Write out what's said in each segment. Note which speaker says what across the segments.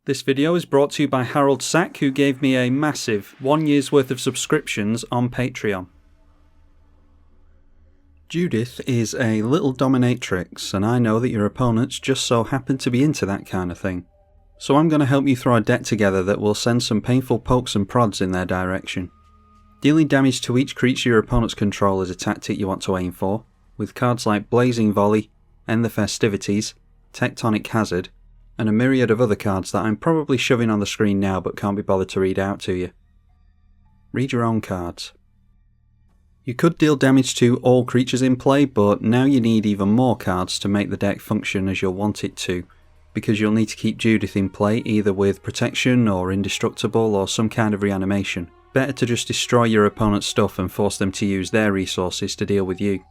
Speaker 1: This video is brought to you by Harold Sack, who gave me a massive 1 year's worth of subscriptions on Patreon. Judith is a little dominatrix, and I know that your opponents just so happen to be into that kind of thing. So I'm going to help you throw a deck together that will send some painful pokes and prods in their direction. Dealing damage to each creature your opponents control is a tactic you want to aim for, with cards like Blazing Volley, End the Festivities, Tectonic Hazard, and a myriad of other cards that I'm probably shoving on the screen now but can't be bothered to read out to you. Read your own cards. You could deal damage to all creatures in play, but now you need even more cards to make the deck function as you'll want it to, because you'll need to keep Judith in play either with protection or indestructible or some kind of reanimation. Better to just destroy your opponent's stuff and force them to use their resources to deal with you.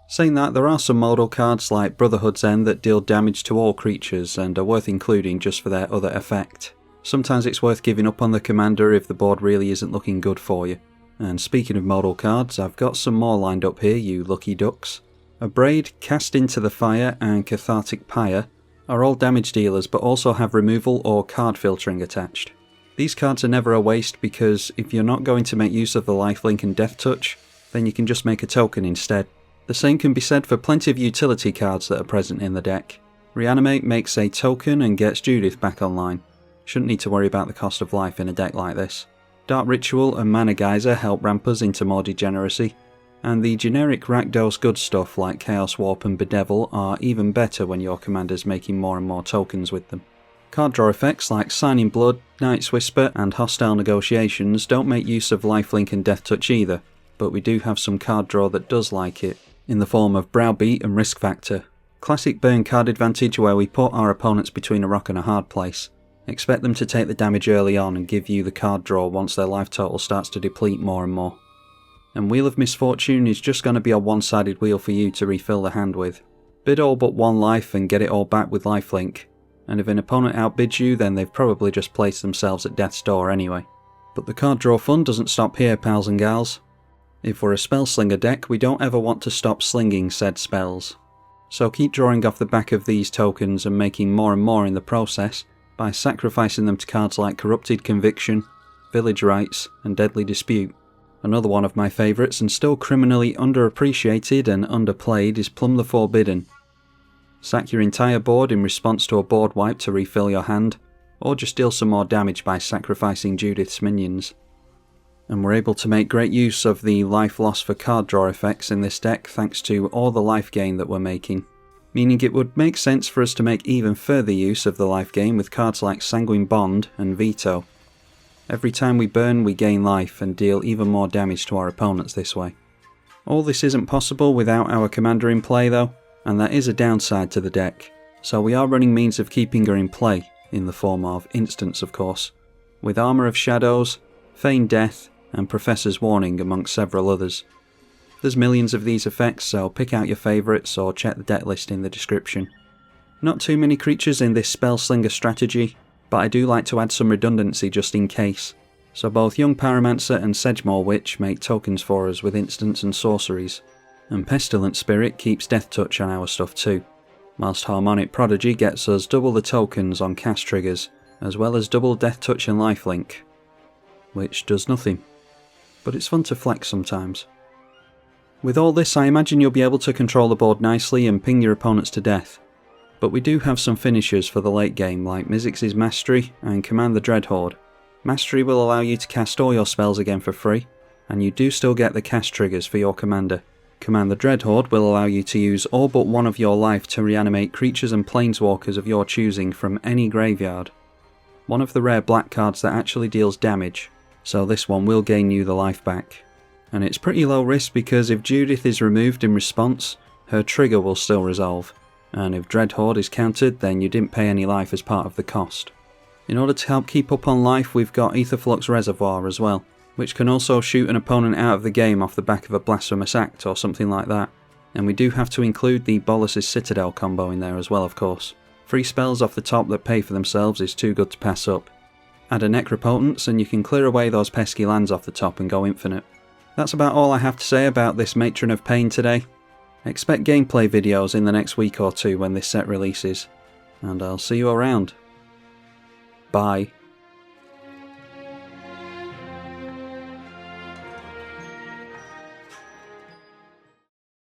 Speaker 1: Saying that, there are some modal cards like Brotherhood's End that deal damage to all creatures and are worth including just for their other effect. Sometimes it's worth giving up on the commander if the board really isn't looking good for you. And speaking of modal cards, I've got some more lined up here, you lucky ducks. Abrade, Cast into the Fire and Cathartic Pyre are all damage dealers but also have removal or card filtering attached. These cards are never a waste because if you're not going to make use of the lifelink and death touch, then you can just make a token instead. The same can be said for plenty of utility cards that are present in the deck. Reanimate makes a token and gets Judith back online. Shouldn't need to worry about the cost of life in a deck like this. Dark Ritual and Mana Geyser help ramp us into more degeneracy, and the generic Rakdos good stuff like Chaos Warp and Bedevil are even better when your commander's making more and more tokens with them. Card draw effects like Signing Blood, Night's Whisper and Hostile Negotiations don't make use of lifelink and death touch either, but we do have some card draw that does like it, in the form of Browbeat and Risk Factor. Classic burn card advantage where we put our opponents between a rock and a hard place. Expect them to take the damage early on and give you the card draw once their life total starts to deplete more and more. And Wheel of Misfortune is just going to be a one-sided wheel for you to refill the hand with. Bid all but one life and get it all back with lifelink. And if an opponent outbids you, then they've probably just placed themselves at death's door anyway. But the card draw fun doesn't stop here, pals and gals. If we're a spellslinger deck, we don't ever want to stop slinging said spells. So keep drawing off the back of these tokens and making more and more in the process by sacrificing them to cards like Corrupted Conviction, Village Rites and Deadly Dispute. Another one of my favourites and still criminally underappreciated and underplayed is Plumb the Forbidden. Sack your entire board in response to a board wipe to refill your hand, or just deal some more damage by sacrificing Judith's minions. And we're able to make great use of the life loss for card draw effects in this deck thanks to all the life gain that we're making, meaning it would make sense for us to make even further use of the life gain with cards like Sanguine Bond and Veto. Every time we burn we gain life and deal even more damage to our opponents this way. All this isn't possible without our commander in play though, and that is a downside to the deck, so we are running means of keeping her in play, in the form of instants of course, with Armour of Shadows, Feigned Death and Professor's Warning amongst several others. There's millions of these effects, so pick out your favourites or check the deck list in the description. Not too many creatures in this Spellslinger strategy, but I do like to add some redundancy just in case. So both Young Pyromancer and Sedgemoor Witch make tokens for us with instants and sorceries, and Pestilent Spirit keeps Death Touch on our stuff too, whilst Harmonic Prodigy gets us double the tokens on cast triggers, as well as double Death Touch and Lifelink, which does nothing. But it's fun to flex sometimes. With all this, I imagine you'll be able to control the board nicely and ping your opponents to death. But we do have some finishers for the late game like Mizzix's Mastery and Command the Dreadhorde. Mastery will allow you to cast all your spells again for free, and you do still get the cast triggers for your commander. Command the Dreadhorde will allow you to use all but one of your life to reanimate creatures and planeswalkers of your choosing from any graveyard. One of the rare black cards that actually deals damage, so this one will gain you the life back. And it's pretty low risk because if Judith is removed in response, her trigger will still resolve, and if Dreadhorde is countered then you didn't pay any life as part of the cost. In order to help keep up on life we've got Aetherflux Reservoir as well, which can also shoot an opponent out of the game off the back of a Blasphemous Act or something like that, and we do have to include the Bolas's Citadel combo in there as well of course. Free spells off the top that pay for themselves is too good to pass up. Add a Necropotence and you can clear away those pesky lands off the top and go infinite. That's about all I have to say about this Matron of Pain today. Expect gameplay videos in the next week or two when this set releases, and I'll see you around. Bye.